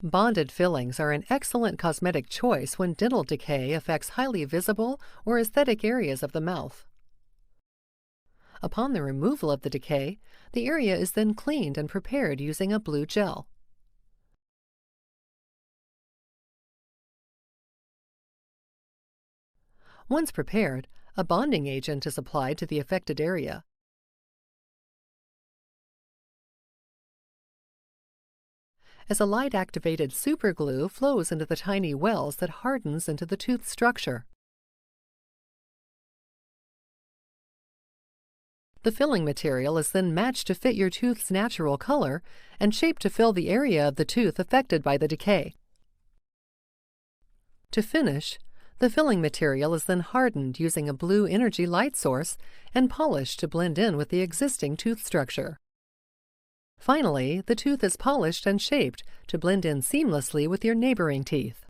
Bonded fillings are an excellent cosmetic choice when dental decay affects highly visible or aesthetic areas of the mouth. Upon the removal of the decay, the area is then cleaned and prepared using a blue gel. Once prepared, a bonding agent is applied to the affected area. As a light-activated superglue flows into the tiny wells that hardens into the tooth structure. The filling material is then matched to fit your tooth's natural color and shaped to fill the area of the tooth affected by the decay. To finish, the filling material is then hardened using a blue energy light source and polished to blend in with the existing tooth structure. Finally, the tooth is polished and shaped to blend in seamlessly with your neighboring teeth.